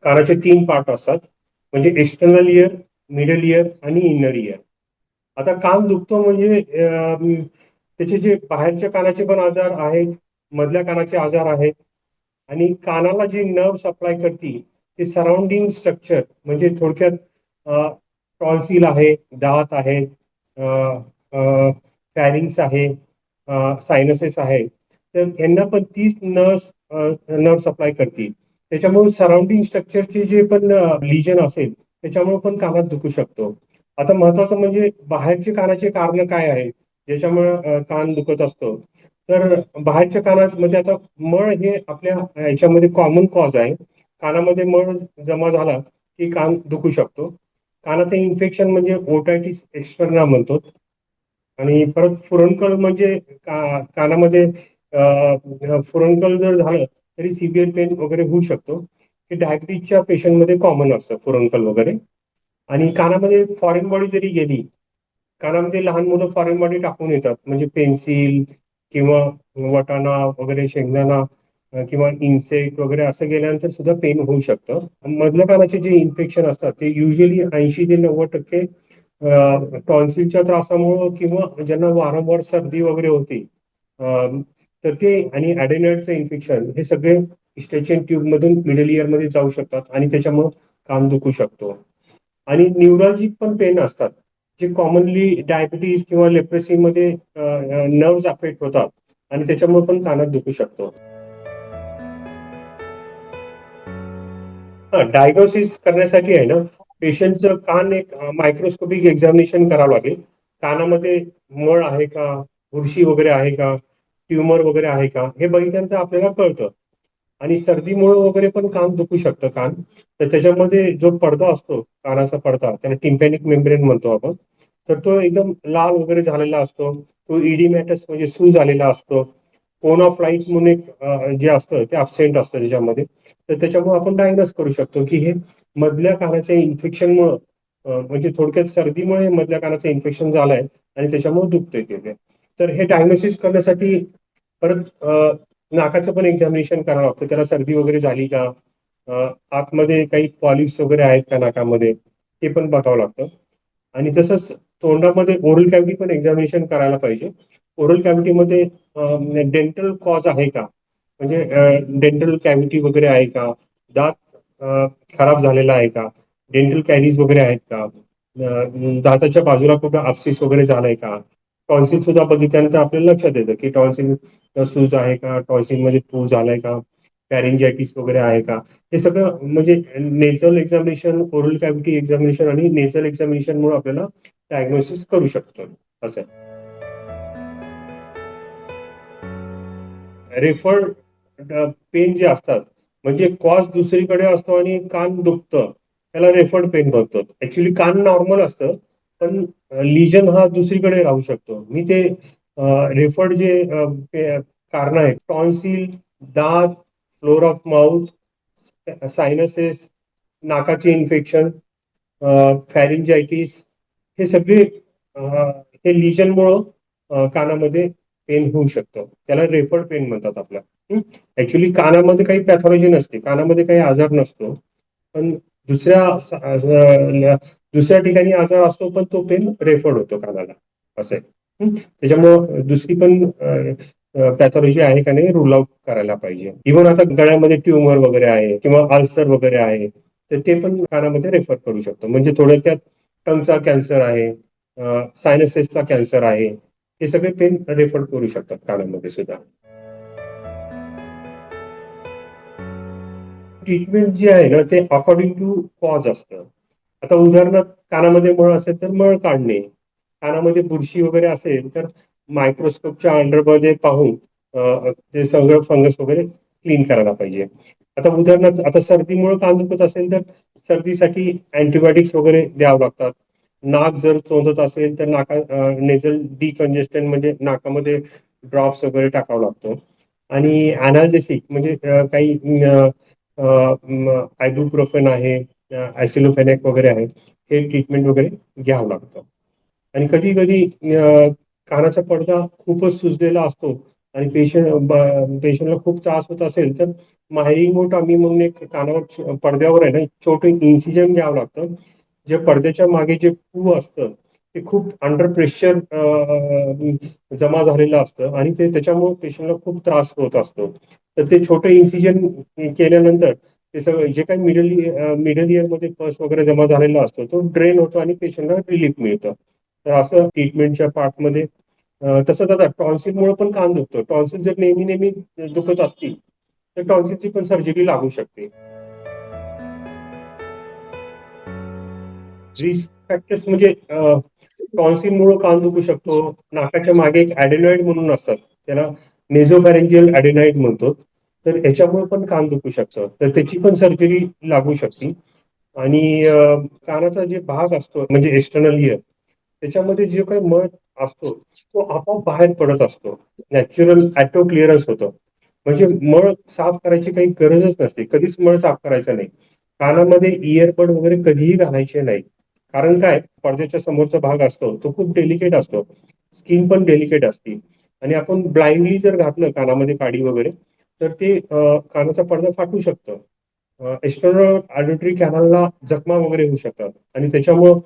कानाचे 3 part असतात. म्हणजे external year, middle year आणि इनर इयर. आता कान दुखतो म्हणजे त्याचे जे बाहेरच्या कानाचे पण आजार आहेत, मधल्या कानाचे आजार आहेत आणि कानाला जी नर्व सप्लाय करते ते सराउंडिंग स्ट्रक्चर म्हणजे थोडक्यात टॉन्सिल आहे, दात आहे, फॅरिंग्स आहे, सायनसेस आहे. तर यांना पण तीच नर्व सप्लाय करते. त्याच्यामुळे सराउंडिंग स्ट्रक्चरचे जे पण लिजन असेल त्याच्यामुळे पण कानात दुखू शकतो. आता महत्वाचं म्हणजे बाहेरचे कानाचे कारण काय आहे ज्याच्यामुळे कान दुखत असतो. तर बाहेरच्या कानात म्हणजे आता मळ हे आपल्या ह्याच्यामध्ये कॉमन कॉज आहे. कानामध्ये मळ जमा झाला की कान दुखू शकतो. कानाचं इन्फेक्शन म्हणजे ओटायटिस एक्सटर्ना म्हणतो. आणि परत फुरंकल म्हणजे कानामध्ये फुरंकल जर झालं तरी सिव्हिअर पेन वगैरे होऊ शकतो. हे डायबिटीजच्या पेशंटमध्ये कॉमन असतं फुरंकल वगैरे. आणि कानामध्ये फॉरेन बॉडी जरी गेली, कानामध्ये लहान मुलं फॉरेन बॉडी टाकून येतात म्हणजे पेन्सिल किंवा वटाणा वगैरे शेंगदाणा किंवा इन्सेक्ट वगैरे असं गेल्यानंतर सुद्धा पेन होऊ शकतं. मधल्या कानाचे जे इन्फेक्शन असतात ते युजली 80 ते 90% टॉन्सिलच्या त्रासामुळं किंवा ज्यांना वारंवार सर्दी वगैरे होती तर ते आणि ॲडेनॉइडचं इन्फेक्शन हे सगळे स्टेचियन ट्यूब मधून मिडल इयर मध्ये जाऊ शकतात आणि त्याच्यामुळे कान दुखू शकतो. आणि न्यूरॉलजिक पण पेन असतात जे कॉमनली डायबिटीज किंवा लेप्रेसीमध्ये नर्व्स अफेक्ट होतात आणि त्याच्यामुळे पण कानात दुखू शकतो. डायग्नोसिस करण्यासाठी आहे ना, पेशंटचं कान एक मायक्रोस्कोपिक एक्झामिनेशन करावं लागेल. कानामध्ये मळ आहे का, बुरशी वगैरे आहे का, ट्युमर वगैरे आहे का, हे बघितल्यानंतर आपल्याला कळतं. आणि सर्दीमुळे वगैरे पण कान दुखू शकतं कान. तर त्याच्यामध्ये जो पडदा असतो कानाचा पडदा त्याला टिम्पॅनिक मेम्ब्रेन म्हणतो आपण. तर तो एकदम लाल वगैरे झालेला असतो. तो इडिमॅटस म्हणजे सूज आलेला असतो. कोन ऑफ लाईट म्हणून एक जे असतं ते अब्सेंट असतं त्याच्यामध्ये. तर त्याच्यामुळे आपण डायग्नोस करू शकतो की हे मधल्या कानाच्या इन्फेक्शनमुळं म्हणजे थोडक्यात सर्दीमुळे मधल्या कानाचं इन्फेक्शन झालंय आणि त्याच्यामुळे दुखतंय ते. तर हे डायग्नोसिस करण्यासाठी परत नाकाचं पण एक्झामिनेशन करावं लागतं. त्याला सर्दी वगैरे झाली का, आतमध्ये काही पॉलिप्स वगैरे आहेत का नाकामध्ये, ते पण बघावं लागतं. आणि तसंच तोंडामध्ये ओरल कॅव्हिटी पण एक्झामिनेशन करायला पाहिजे. ओरल कॅव्हिटीमध्ये डेंटल कॉज आहे का, म्हणजे डेंटल कॅव्हिटी वगैरे आहे का, दात खराब झालेला आहे का, डेंटल कॅरीज वगैरे आहेत का, दाताच्या बाजूला कुठं अपसिस वगैरे झालंय का. टॉन्सिल सुद्धा बघितल्यानंतर आपल्याला लक्षात येतं की टॉन्सिल सूज आहे का, टॉन्सिल मध्ये पू झालाय का, पॅरिंजायटिस वगैरे आहे का. हे सगळं म्हणजे nasal examination, oral cavity examination आणि नेझल एक्झामिनेशन मुळे आपल्याला डायग्नोसिस करू शकतो. असं रेफर्ड पेन जे असतात म्हणजे कॉज दुसरीकडे असतो आणि कान दुखतं त्याला रेफर्ड पेन म्हणतो. ऍक्च्युली कान नॉर्मल असतं पण लिजन हा दुसरीकडे राहू शकतो. मी ते रेफर्ड जे कारण आहेत टॉन्सिल, दात, फ्लोर ऑफ माउथ, सायनसेस, नाकाचे इन्फेक्शन, फॅरिंजायटिस, हे सगळे हे लिजनमुळं कानामध्ये पेन होऊ शकतं. त्याला रेफर्ड पेन म्हणतात आपल्या. ऍक्च्युली कानामध्ये काही पॅथॉलॉजी नसते, कानामध्ये काही आजार नसतो. पण दुसऱ्या ठिकाणी आजार असतो पण तो पेन रेफर्ड होतो कानाला. असं आहे. त्याच्यामुळं दुसरी पण पॅथॉलॉजी आहे का नाही रूल आउट करायला पाहिजे. इव्हन आता गळ्यामध्ये ट्युमर वगैरे आहे किंवा अल्सर वगैरे आहे तर ते पण कानामध्ये रेफर करू शकतो. म्हणजे थोडक्यात टंगचा कॅन्सर आहे, सायनसेसचा कॅन्सर आहे, हे सगळे पेन रेफर करू शकतात कानामध्ये सुद्धा. ट्रीटमेंट जे आहे ना ते अकॉर्डिंग टू कॉज असतं. आता उदाहरणार्थ कानामध्ये मळ असेल तर मळ काढणे, कानामध्ये बुरशी वगैरे असेल तर मायक्रोस्कोपच्या अंडरमध्ये पाहून ते सगळं फंगस वगैरे क्लीन करायला पाहिजे. आता उदाहरणार्थ आता सर्दीमुळे कान दुखत असेल तर सर्दीसाठी अँटीबायोटिक्स वगैरे द्यावं लागतात. नाक जर चोंदत असेल तर नेझल डिकंजेस्टन म्हणजे नाकामध्ये ड्रॉप्स वगैरे टाकावा लागतो. आणि अनाल्जेसिक म्हणजे काही आयबुप्रोफेन आहे, ॲसिलोफेनॅक वगैरे आहे, हे ट्रीटमेंट वगैरे घ्यावं लागतं. आणि कधी कधी कानाचा पडदा खूपच सुजलेला असतो आणि पेशंटला खूप त्रास होत असेल तर मायरिंगोटॉमी म्हणून एक कानावर पडद्यावर आहे ना छोटं इन्सिजन घ्यावं लागतं. जे पडद्याच्या मागे जे पू असतं ते खूप अंडर प्रेशर जमा झालेलं असतं आणि ते त्याच्यामुळे पेशंटला खूप त्रास होत असतो. तर ते छोटं इन्सिजन केल्यानंतर ते सगळं जे काही मिडल इयरमध्ये पस वगैरे जमा झालेला असतो तो ड्रेन होतो आणि पेशंटला रिलीफ मिळतं. तर असं ट्रीटमेंटच्या पार्टमध्ये तसंच आता टॉन्सिलमुळे पण कान दुखतो. टॉन्सिल जर नेहमी नेहमी दुखत असतील तर टॉन्सिलची पण सर्जरी लागू शकते. रिस्क फॅक्टर्स म्हणजे टॉन्सिलमुळे कान दुखू शकतो. नाकाच्या मागे एक ॲडेनॉइड म्हणून असतात. त्याला नेझोफॅरेंजियल ॲडेनॉइड म्हणतो. तर याच्यामुळे पण कान दुखू शकतं. तर त्याची पण सर्जरी लागू शकते. आणि कानाचा जे भाग असतो म्हणजे एक्सटर्नल इयर त्याच्यामध्ये जो काही मळ असतो तो आपोआप बाहेर पडत असतो. नॅचरल ॲटो क्लिअरन्स होतं. म्हणजे मळ साफ करायची काही गरजच नसते. कधीच मळ साफ करायचा नाही. कानामध्ये इयरबड वगैरे कधीही घालायचे नाही. कारण काय पडद्याच्या समोरचा भाग असतो तो खूप डेलिकेट असतो. स्किन पण डेलिकेट असते आणि आपण ब्लाइंडली जर घातलं कानामध्ये काडी वगैरे तर ते कानाचा पडदा फाटू शकतं. एक्सटर्नल ऑडिटरी कॅनलला जखमा वगैरे होऊ शकतात आणि त्याच्यामुळं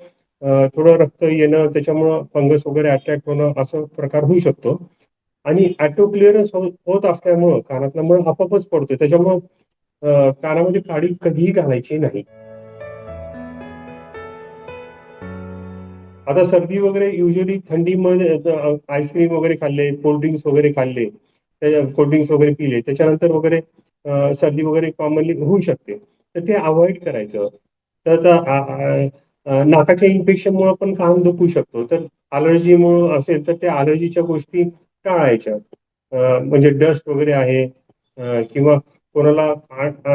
थोडं रक्त येणं त्याच्यामुळं फंगस वगैरे अटॅक होणं असं प्रकार होऊ शकतो. आणि ॲटो क्लिअरन्स होत असल्यामुळं कानातला मळ आपोआपच पडतो. त्याच्यामुळं कानामध्ये काडी कधीही घालायची नाही. आता सर्दी वगैरे युजली थंडीमध्ये आईस्क्रीम वगैरे खाल्ले, कोल्ड्रिंक्स वगैरे खाल्ले, कोल्ड्रिंक्स वगैरे पिले, त्याच्यानंतर वगैरे सर्दी वगैरे कॉमनली होऊ शकते. तर ते अव्हॉइड करायचं. तर आता नाकाच्या इन्फेक्शनमुळे पण कान दुखू शकतो. तर अलर्जीमुळं असेल तर त्या अलर्जीच्या गोष्टी टाळायच्या. म्हणजे डस्ट वगैरे आहे किंवा कोणाला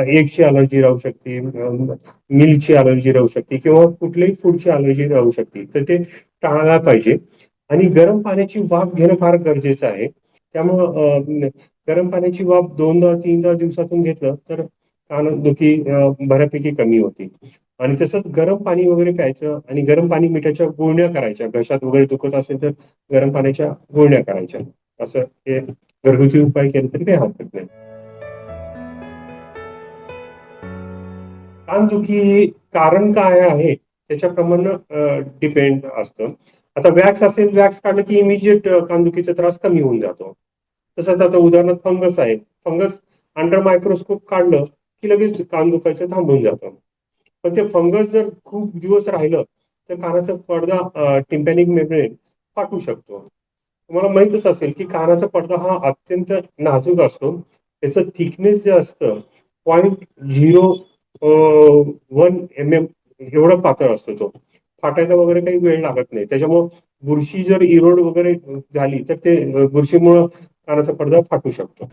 एगची अलर्जी राहू शकते, मिल्कची अलर्जी राहू शकते किंवा कुठल्याही फूडची अलर्जी राहू शकते. तर ते टाळायला पाहिजे. आणि गरम पाण्याची वाफ घेणं फार गरजेचं आहे. त्यामुळं गरम पाण्याची वाफ 2दा-3दा दिवसातून घेतलं तर कानदुखी बऱ्यापैकी कमी होते. आणि तसंच गरम पाणी वगैरे प्यायचं आणि गरम पाणी मिठाच्या गुळण्या करायच्या. घशात वगैरे दुखत असेल तर गरम पाण्याच्या गुळण्या करायच्या. असं हे घरगुती उपाय केले तरी काही हरकत नाही. कानदुखी कारण काय आहे त्याच्याप्रमाणे डिपेंड असतं. आता वॅक्स असेल, वॅक्स काढलं की इमिजिएट कानदुखीचा त्रास कमी होऊन जातो. तसंच आता उदाहरणार्थ फंगस आहे. फंगस अंडर मायक्रोस्कोप काढलं की लगेच कान दुखायचं थांबून जातं. पण ते फंगस जर खूप दिवस राहिलं तर कानाचा पडदा टिम्पॅनिक मेम्ब्रेन फाटू शकतो. तुम्हाला माहीतच असेल की कानाचा पडदा हा अत्यंत नाजूक असतो. त्याचं थिकनेस जे असतं 0.01 mm एवढा पातळ असतो तो. फाटायला वगैरे काही वेळ लागत नाही. त्याच्यामुळं बुरशी जर इरोड वगैरे झाली तर ते बुरशीमुळं कानाचा पडदा फाटू शकतो.